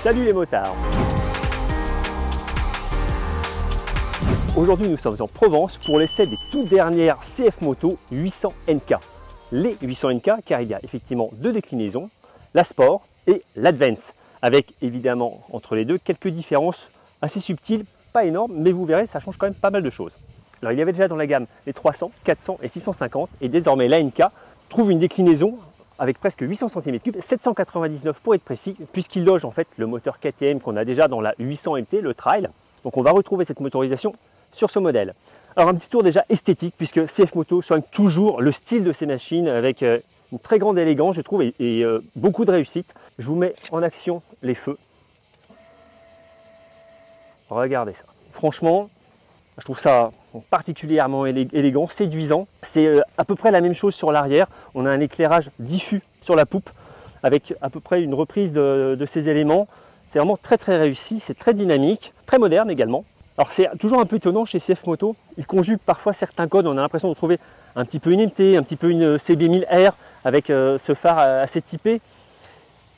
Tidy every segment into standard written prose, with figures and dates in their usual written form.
Salut les motards! Aujourd'hui nous sommes en Provence pour l'essai des toutes dernières CF Moto 800 NK. Les 800 NK car il y a effectivement deux déclinaisons, la Sport et l'Advance, avec évidemment entre les deux quelques différences assez subtiles, pas énormes, mais vous verrez ça change quand même pas mal de choses. Alors il y avait déjà dans la gamme les 300, 400 et 650 et désormais la NK trouve une déclinaison avec presque 800 cm3, 799 pour être précis, puisqu'il loge en fait le moteur KTM qu'on a déjà dans la 800 MT, le Trail. Donc on va retrouver cette motorisation sur ce modèle. Alors un petit tour déjà esthétique, puisque CF Moto soigne toujours le style de ces machines avec une très grande élégance, je trouve, et beaucoup de réussite. Je vous mets en action les feux. Regardez ça. Franchement, je trouve ça particulièrement élégant, séduisant. C'est à peu près la même chose sur l'arrière. On a un éclairage diffus sur la poupe avec à peu près une reprise de ces éléments. C'est vraiment très réussi, c'est très dynamique, très moderne également. Alors c'est toujours un peu étonnant chez CF Moto. Ils conjuguent parfois certains codes. On a l'impression de trouver un petit peu une MT, un petit peu une CB1000R avec ce phare assez typé.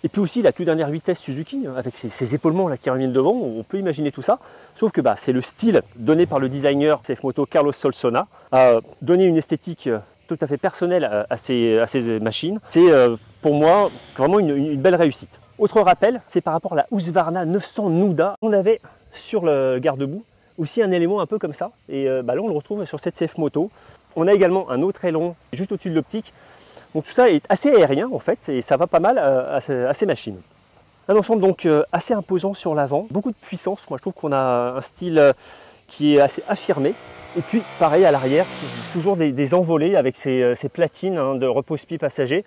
Et puis aussi la toute dernière vitesse Suzuki, avec ces épaulements là qui reviennent devant, on peut imaginer tout ça. Sauf que c'est le style donné par le designer CF Moto Carlos Solsona, a donné une esthétique tout à fait personnelle à ces machines. C'est pour moi vraiment une belle réussite. Autre rappel, c'est par rapport à la Husqvarna 900 Nuda. On avait sur le garde-boue aussi un élément un peu comme ça. Et là on le retrouve sur cette CF Moto. On a également un autre aileron juste au-dessus de l'optique. Donc tout ça est assez aérien en fait et ça va pas mal à ces machines. Un ensemble donc assez imposant sur l'avant, beaucoup de puissance. Moi je trouve qu'on a un style qui est assez affirmé. Et puis pareil à l'arrière, toujours des envolées avec ces platines de repose-pied passager.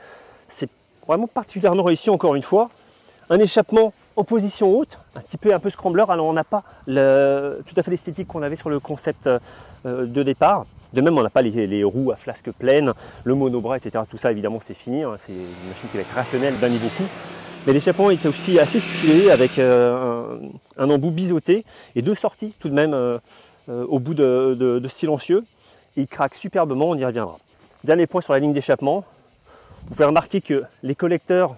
C'est vraiment particulièrement réussi encore une fois. Un échappement en position haute, un peu scrambler. Alors on n'a pas tout à fait l'esthétique qu'on avait sur le concept de départ. De même, on n'a pas les roues à flasque pleine, le monobras, etc. Tout ça, évidemment, c'est fini. C'est une machine qui va être rationnelle d'un niveau coup. Mais l'échappement était aussi assez stylé avec un embout biseauté et deux sorties tout de même au bout de silencieux. Il craque superbement, on y reviendra. Dernier point sur la ligne d'échappement. Vous pouvez remarquer que les collecteurs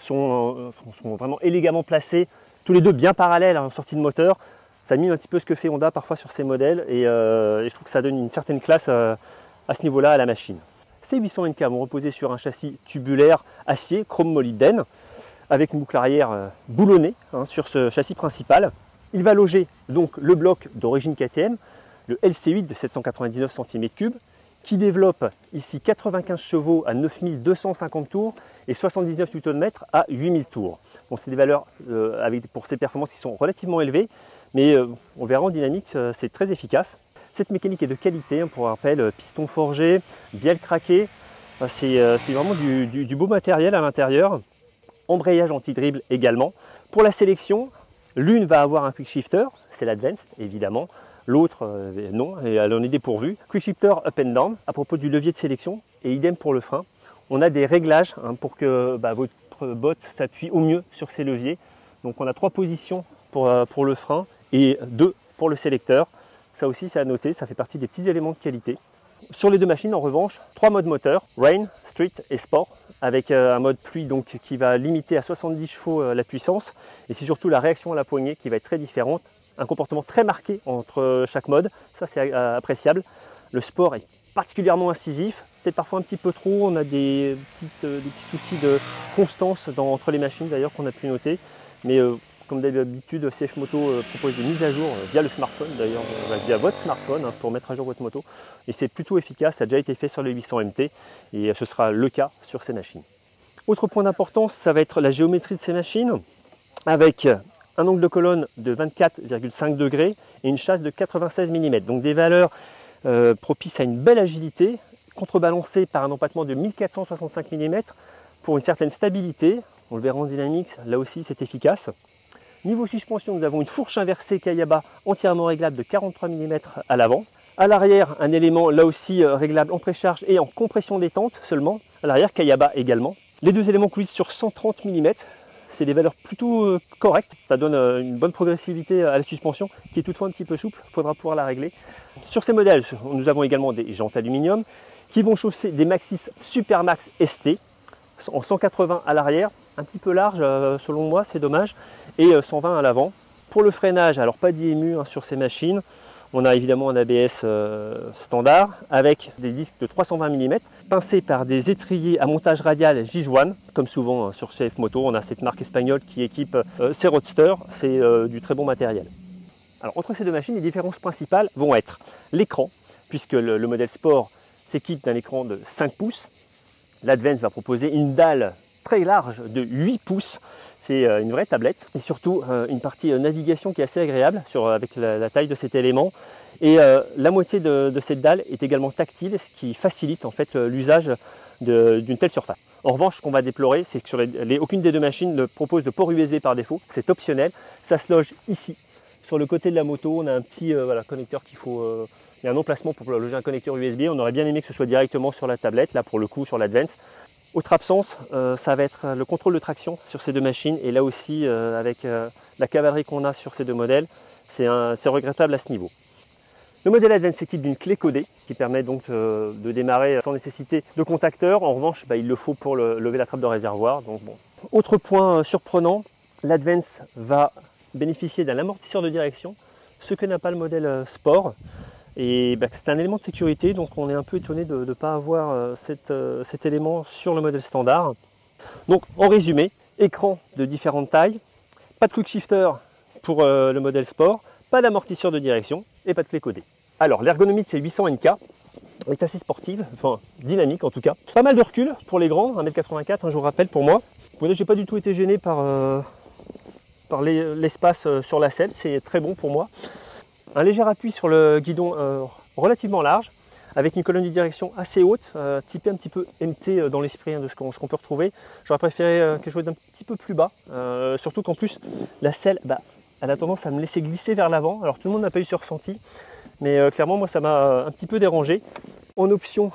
sont vraiment élégamment placés, tous les deux bien parallèles en sortie de moteur. Ça mime un petit peu ce que fait Honda parfois sur ces modèles et je trouve que ça donne une certaine classe à ce niveau-là à la machine. Ces 800 NK vont reposer sur un châssis tubulaire acier chrome molybdène avec une boucle arrière boulonnée sur ce châssis principal. Il va loger donc le bloc d'origine KTM, le LC8 de 799 cm3 qui développe ici 95 chevaux à 9250 tours et 79 Nm à 8000 tours. Bon, c'est des valeurs pour ces performances qui sont relativement élevées, mais on verra en dynamique, c'est très efficace. Cette mécanique est de qualité, pour rappel, piston forgé, bielle craquée, c'est vraiment du beau matériel à l'intérieur. Embrayage anti-dribble également. Pour la sélection, l'une va avoir un quick shifter, c'est l'Advance évidemment. L'autre, non, et elle en est dépourvue. Quick shifter up and down, à propos du levier de sélection, et idem pour le frein. On a des réglages pour que votre botte s'appuie au mieux sur ces leviers. Donc on a 3 positions pour le frein et 2 pour le sélecteur. Ça aussi c'est à noter, ça fait partie des petits éléments de qualité. Sur les deux machines en revanche, 3 modes moteur, Rain, Street et Sport, avec un mode pluie donc, qui va limiter à 70 chevaux la puissance. Et c'est surtout la réaction à la poignée qui va être très différente. Un comportement très marqué entre chaque mode, ça c'est appréciable. Le Sport est particulièrement incisif, peut-être parfois un petit peu trop, on a des petits soucis de constance entre les machines d'ailleurs qu'on a pu noter, mais comme d'habitude CF Moto propose des mises à jour via le smartphone d'ailleurs, via votre smartphone pour mettre à jour votre moto, et c'est plutôt efficace, ça a déjà été fait sur les 800 MT et ce sera le cas sur ces machines. Autre point d'importance, ça va être la géométrie de ces machines, avec un angle de colonne de 24,5 degrés et une chasse de 96 mm. Donc des valeurs propices à une belle agilité, contrebalancées par un empattement de 1465 mm pour une certaine stabilité. On le verra en dynamique, là aussi c'est efficace. Niveau suspension, nous avons une fourche inversée Kayaba entièrement réglable de 43 mm à l'avant. À l'arrière, un élément là aussi réglable en précharge et en compression détente seulement. À l'arrière, Kayaba également. Les deux éléments coulissent sur 130 mm. C'est des valeurs plutôt correctes, ça donne une bonne progressivité à la suspension qui est toutefois un petit peu souple, il faudra pouvoir la régler. Sur ces modèles, nous avons également des jantes aluminium qui vont chausser des Maxxis Supermax ST, en 180 à l'arrière, un petit peu large selon moi, c'est dommage, et 120 à l'avant. Pour le freinage, alors pas d'IMU sur ces machines, on a évidemment un ABS standard avec des disques de 320 mm pincés par des étriers à montage radial Jijuan, comme souvent sur CF Moto, on a cette marque espagnole qui équipe ces roadsters, c'est du très bon matériel. Alors entre ces deux machines, les différences principales vont être l'écran, puisque le modèle Sport s'équipe d'un écran de 5 pouces, l'Advance va proposer une dalle très large de 8 pouces, c'est une vraie tablette, et surtout une partie navigation qui est assez agréable avec la taille de cet élément. Et la moitié de cette dalle est également tactile, ce qui facilite en fait l'usage d'une telle surface. En revanche, ce qu'on va déplorer, c'est que aucune des deux machines ne propose de port USB par défaut, c'est optionnel, ça se loge ici. Sur le côté de la moto, on a un petit connecteur qu'il faut... il y a un emplacement pour loger un connecteur USB, on aurait bien aimé que ce soit directement sur la tablette, là pour le coup sur l'Advance. Autre absence, ça va être le contrôle de traction sur ces deux machines, et là aussi avec la cavalerie qu'on a sur ces deux modèles, c'est regrettable à ce niveau. Le modèle Advance s'équipe d'une clé codée qui permet donc de démarrer sans nécessité de contacteur. En revanche, il le faut pour lever la trappe de réservoir. Donc, bon. Autre point surprenant, l'Advance va bénéficier d'un amortisseur de direction, ce que n'a pas le modèle Sport. Et c'est un élément de sécurité, donc on est un peu étonné de ne pas avoir cet élément sur le modèle standard. Donc en résumé, écran de différentes tailles, pas de quick shifter pour le modèle Sport, pas d'amortisseur de direction et pas de clé codée. Alors l'ergonomie de ces 800 NK est assez sportive, enfin dynamique en tout cas. Pas mal de recul pour les grands, 1m84 je vous rappelle pour moi. Vous voyez, j'ai pas du tout été gêné par l'espace sur la selle, c'est très bon pour moi. Un léger appui sur le guidon relativement large, avec une colonne de direction assez haute, typée un petit peu MT dans l'esprit de ce qu'on peut retrouver. J'aurais préféré quelque chose d'un petit peu plus bas, surtout qu'en plus la selle, elle a tendance à me laisser glisser vers l'avant. Alors tout le monde n'a pas eu ce ressenti, mais clairement moi ça m'a un petit peu dérangé. En option,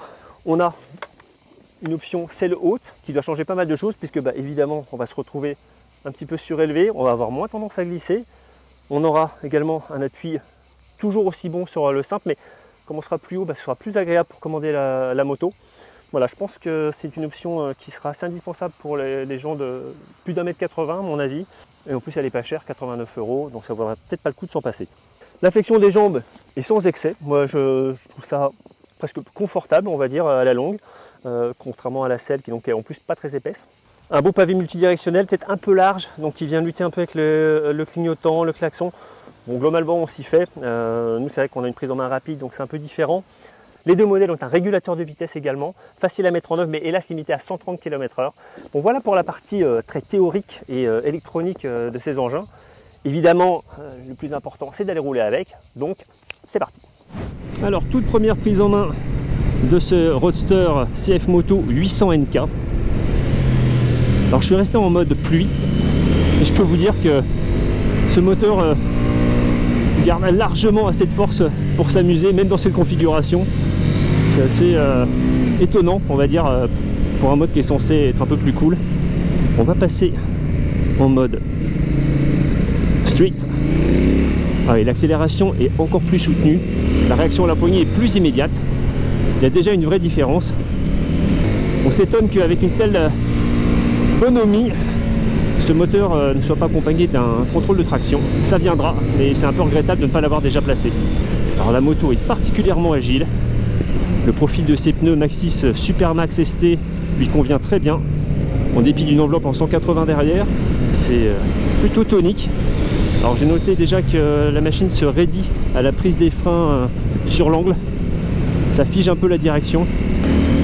on a une option selle haute qui doit changer pas mal de choses, puisque évidemment on va se retrouver un petit peu surélevé, on va avoir moins tendance à glisser. On aura également un appui toujours aussi bon sur le simple, mais comme on sera plus haut, ce sera plus agréable pour commander la moto. Voilà, je pense que c'est une option qui sera assez indispensable pour les gens de plus d'1m80 à mon avis. Et en plus elle n'est pas chère, 89 €, donc ça ne vaudra peut-être pas le coup de s'en passer. La flexion des jambes est sans excès. Moi je trouve ça presque confortable, on va dire, à la longue, contrairement à la selle qui donc est en plus pas très épaisse. Un beau pavé multidirectionnel, peut-être un peu large, donc qui vient lutter un peu avec le clignotant, le klaxon. Bon, globalement on s'y fait, nous c'est vrai qu'on a une prise en main rapide, donc c'est un peu différent. Les deux modèles ont un régulateur de vitesse également, facile à mettre en œuvre, mais hélas limité à 130 km/h. Bon, voilà pour la partie très théorique et électronique de ces engins. Évidemment, le plus important c'est d'aller rouler avec, donc c'est parti. Alors toute première prise en main de ce Roadster CF Moto 800 NK. Alors je suis resté en mode pluie, et je peux vous dire que ce moteur garde largement assez de force pour s'amuser, même dans cette configuration. C'est assez étonnant, on va dire, pour un mode qui est censé être un peu plus cool. On va passer en mode street. Ah, l'accélération est encore plus soutenue, la réaction à la poignée est plus immédiate. Il y a déjà une vraie différence. On s'étonne qu'avec une telle bonhomie, ce moteur ne soit pas accompagné d'un contrôle de traction. Ça viendra, mais c'est un peu regrettable de ne pas l'avoir déjà placé. Alors la moto est particulièrement agile. Le profil de ses pneus Maxxis Supermax ST lui convient très bien. En dépit d'une enveloppe en 180 derrière, c'est plutôt tonique. Alors j'ai noté déjà que la machine se raidit à la prise des freins sur l'angle. Ça fige un peu la direction.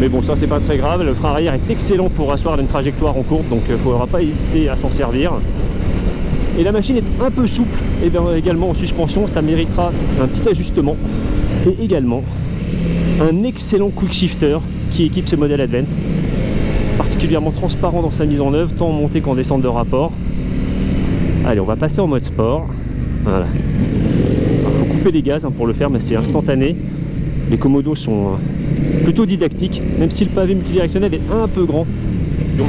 Mais bon, ça c'est pas très grave, le frein arrière est excellent pour asseoir une trajectoire en courbe, donc il ne faudra pas hésiter à s'en servir. Et la machine est un peu souple, et bien également en suspension, ça méritera un petit ajustement. Et également un excellent quick shifter qui équipe ce modèle Advance, particulièrement transparent dans sa mise en œuvre, tant en montée qu'en descente de rapport. Allez, on va passer en mode sport. Voilà. Il faut couper les gaz pour le faire, mais c'est instantané. Les commodos sont plutôt didactiques, même si le pavé multidirectionnel est un peu grand. Donc...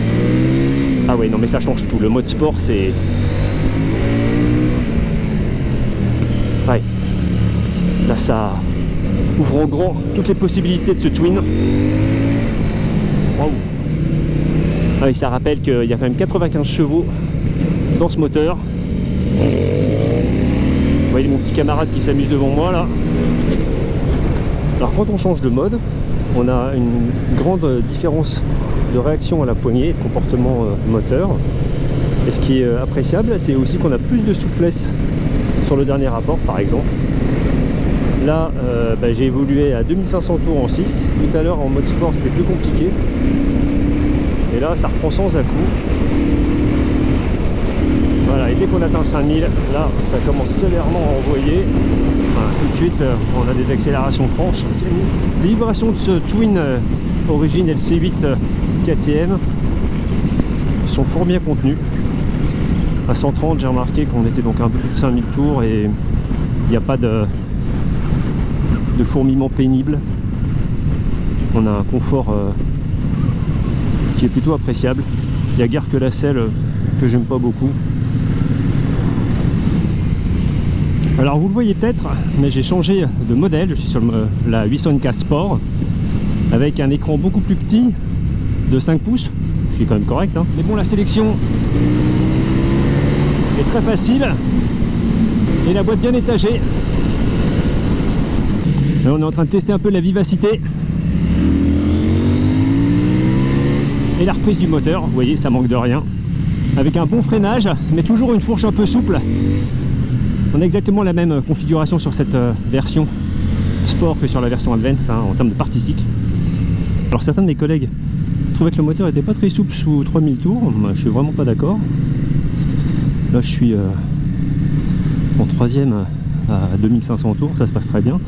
ah ouais, non mais ça change tout. Le mode sport, c'est... ouais. Là, ça ouvre en grand toutes les possibilités de ce twin. Wow. Ah, et ça rappelle qu'il y a quand même 95 chevaux dans ce moteur. Vous voyez mon petit camarade qui s'amuse devant moi là. Alors quand on change de mode, on a une grande différence de réaction à la poignée et de comportement moteur. Et ce qui est appréciable, c'est aussi qu'on a plus de souplesse sur le dernier rapport par exemple. Là, j'ai évolué à 2500 tours en 6. Tout à l'heure en mode sport c'était plus compliqué. Et là ça reprend sans à-coup. Voilà, et dès qu'on atteint 5000, là ça commence sévèrement à envoyer. Voilà, tout de suite on a des accélérations franches. Les vibrations de ce Twin Origin LC8 KTM sont fort bien contenues. À 130 j'ai remarqué qu'on était donc un peu plus de 5000 tours et il n'y a pas de fourmillement pénible. On a un confort qui est plutôt appréciable. Il n'y a guère que la selle que j'aime pas beaucoup. Alors vous le voyez peut-être, mais j'ai changé de modèle. Je suis sur la 804 Sport avec un écran beaucoup plus petit de 5 pouces, ce qui est quand même correct, hein. Mais bon, la sélection est très facile et la boîte bien étagée. Là, on est en train de tester un peu la vivacité et la reprise du moteur. Vous voyez, ça manque de rien, avec un bon freinage mais toujours une fourche un peu souple. On a exactement la même configuration sur cette version Sport que sur la version Advance, hein, en termes de partie cycle. Alors certains de mes collègues trouvaient que le moteur n'était pas très souple sous 3000 tours. Moi, je suis vraiment pas d'accord. Là je suis en troisième à 2500 tours, ça se passe très bien.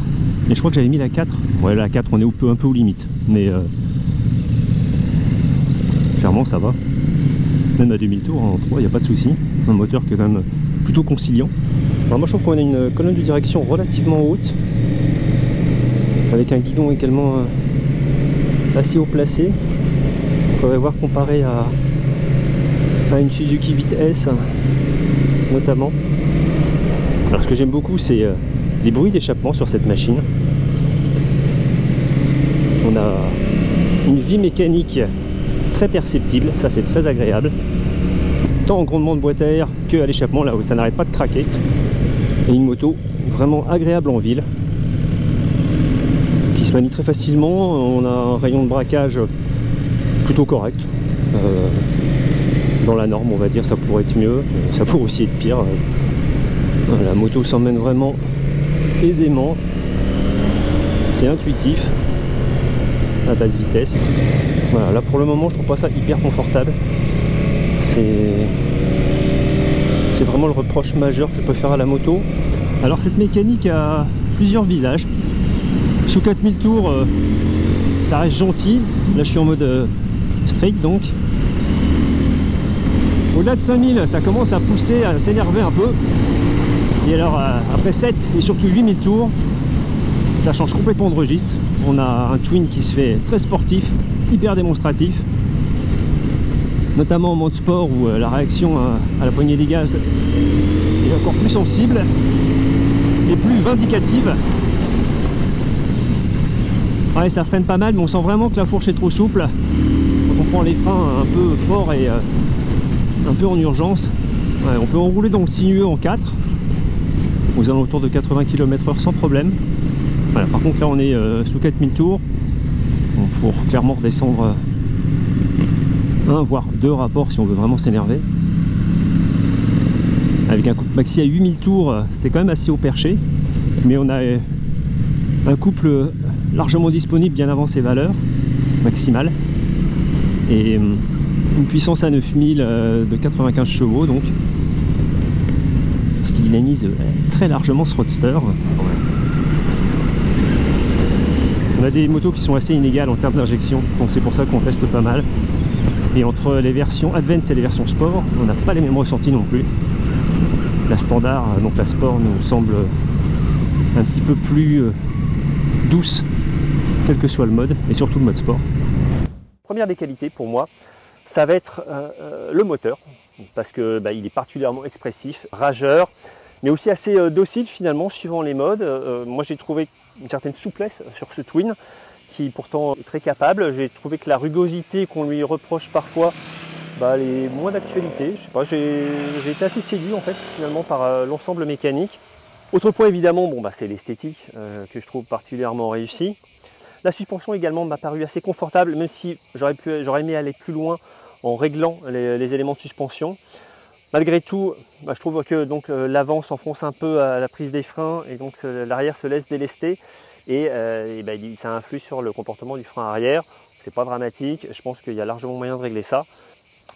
Mais je crois que j'avais mis la 4. Ouais, la 4 on est un peu aux limites, mais clairement ça va. Même à 2000 tours en 3, il n'y a pas de souci. Un moteur qui est quand même plutôt conciliant. Alors moi je trouve qu'on a une colonne de direction relativement haute, avec un guidon également assez haut placé. On pourrait voir comparé à une Suzuki Vitesse notamment. Alors ce que j'aime beaucoup c'est les bruits d'échappement sur cette machine. On a une vie mécanique très perceptible, ça c'est très agréable, tant en grondement de boîte à air que à l'échappement, là où ça n'arrête pas de craquer. Et une moto vraiment agréable en ville, qui se manie très facilement. On a un rayon de braquage plutôt correct, dans la norme on va dire. Ça pourrait être mieux, ça pourrait aussi être pire. La moto s'emmène vraiment aisément, c'est intuitif à basse vitesse. Voilà, là pour le moment je trouve pas ça hyper confortable. C'est vraiment le reproche majeur que je peux faire à la moto. Alors cette mécanique a plusieurs visages. Sous 4000 tours ça reste gentil. Là je suis en mode straight donc. Au-delà de 5000 ça commence à pousser, à s'énerver un peu. Et alors après 7 et surtout 8000 tours, ça change complètement de registre. On a un Twin qui se fait très sportif, hyper démonstratif, notamment en mode sport où la réaction à la poignée des gaz est encore plus sensible et plus vindicative. Ouais, ça freine pas mal, mais on sent vraiment que la fourche est trop souple. Quand on prend les freins un peu fort et un peu en urgence, ouais, on peut enrouler donc sinueux en 4 aux alentours de 80 km/h sans problème. Voilà, par contre là on est sous 4000 tours, donc pour clairement redescendre un voire deux rapports si on veut vraiment s'énerver. Avec un couple maxi à 8000 tours, c'est quand même assez haut perché, mais on a un couple largement disponible bien avant ses valeurs maximales et une puissance à 9000 de 95 chevaux, donc ce qui dynamise très largement ce roadster. On a des motos qui sont assez inégales en termes d'injection, donc c'est pour ça qu'on teste pas mal. Et entre les versions Advance et les versions Sport, on n'a pas les mêmes ressentis non plus. La standard, donc la Sport, nous semble un petit peu plus douce, quel que soit le mode, et surtout le mode Sport. Première des qualités pour moi, ça va être le moteur, parce que il est particulièrement expressif, rageur, mais aussi assez docile finalement suivant les modes. Moi j'ai trouvé une certaine souplesse sur ce Twin qui pourtant est très capable. J'ai trouvé que la rugosité qu'on lui reproche parfois elle est moins d'actualité. Je sais pas, j'ai été assez séduit en fait finalement par l'ensemble mécanique. Autre point évidemment, c'est l'esthétique que je trouve particulièrement réussie. La suspension également m'a paru assez confortable, même si j'aurais aimé aller plus loin en réglant les éléments de suspension. Malgré tout, je trouve que l'avant s'enfonce un peu à la prise des freins et donc l'arrière se laisse délester et ça influe sur le comportement du frein arrière. C'est pas dramatique, je pense qu'il y a largement moyen de régler ça.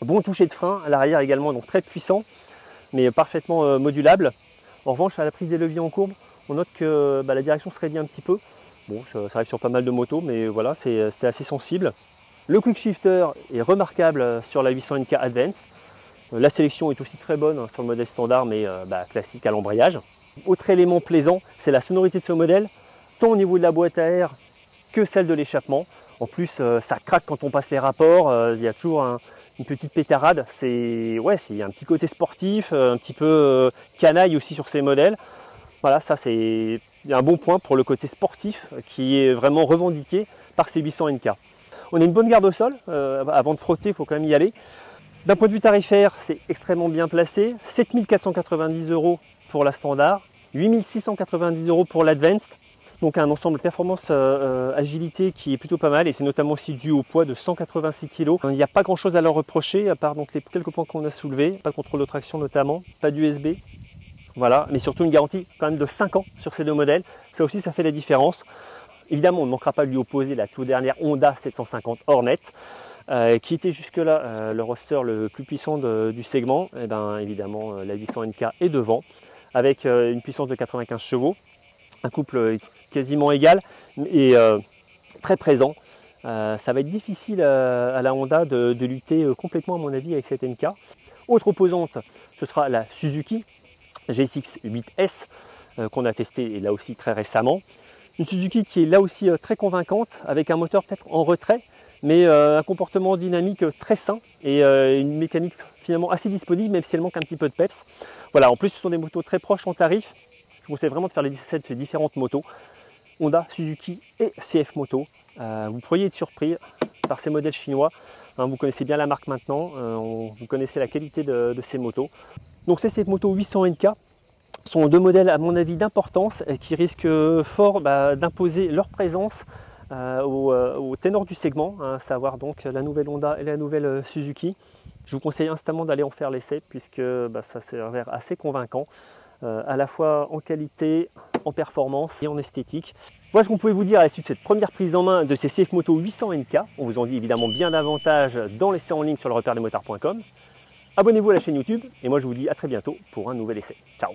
Bon toucher de frein à l'arrière également, donc très puissant, mais parfaitement modulable. En revanche, à la prise des leviers en courbe, on note que la direction se raidit un petit peu. Bon, ça arrive sur pas mal de motos, mais voilà, c'était assez sensible. Le quick shifter est remarquable sur la 800 NK Advance. La sélection est aussi très bonne sur le modèle standard, mais classique à l'embrayage. Autre élément plaisant, c'est la sonorité de ce modèle, tant au niveau de la boîte à air que celle de l'échappement. En plus, ça craque quand on passe les rapports, il y a toujours une petite pétarade. Il y a un petit côté sportif, un petit peu canaille aussi sur ces modèles. Voilà, ça c'est un bon point pour le côté sportif qui est vraiment revendiqué par ces 800 NK. On a une bonne garde au sol, avant de frotter, il faut quand même y aller. D'un point de vue tarifaire, c'est extrêmement bien placé. 7 490 € pour la standard, 8 690 € pour l'Advanced. Donc un ensemble performance agilité qui est plutôt pas mal et c'est notamment aussi dû au poids de 186 kg. Il n'y a pas grand chose à leur reprocher à part les quelques points qu'on a soulevés, pas de contrôle de traction notamment, pas d'USB. Voilà, mais surtout une garantie quand même de 5 ans sur ces deux modèles. Ça aussi, ça fait la différence. Évidemment, on ne manquera pas de lui opposer la toute dernière Honda 750 Hornet, qui était jusque-là le roadster le plus puissant du segment. Et évidemment, la 800 NK est devant, avec une puissance de 95 chevaux. Un couple quasiment égal et très présent. Ça va être difficile à la Honda de lutter complètement, à mon avis, avec cette NK. Autre opposante, ce sera la Suzuki GSX-8S qu'on a testé là aussi très récemment. Une Suzuki qui est là aussi très convaincante, avec un moteur peut-être en retrait, mais un comportement dynamique très sain et une mécanique finalement assez disponible, même si elle manque un petit peu de peps. Voilà, en plus ce sont des motos très proches en tarif. Je vous conseille vraiment de faire les essais de ces différentes motos, Honda, Suzuki et CF Moto. Vous pourriez être surpris par ces modèles chinois. Vous connaissez bien la marque maintenant, vous connaissez la qualité de ces motos. Donc ces motos 800 NK sont deux modèles à mon avis d'importance qui risquent fort d'imposer leur présence au ténor du segment, à savoir donc la nouvelle Honda et la nouvelle Suzuki. Je vous conseille instamment d'aller en faire l'essai puisque ça s'avère assez convaincant. À la fois en qualité, en performance et en esthétique. Voilà ce qu'on pouvait vous dire à la suite de cette première prise en main de ces CF Moto 800 NK. On vous en dit évidemment bien davantage dans l'essai en ligne sur le repère des motards.com. Abonnez-vous à la chaîne YouTube et moi je vous dis à très bientôt pour un nouvel essai. Ciao!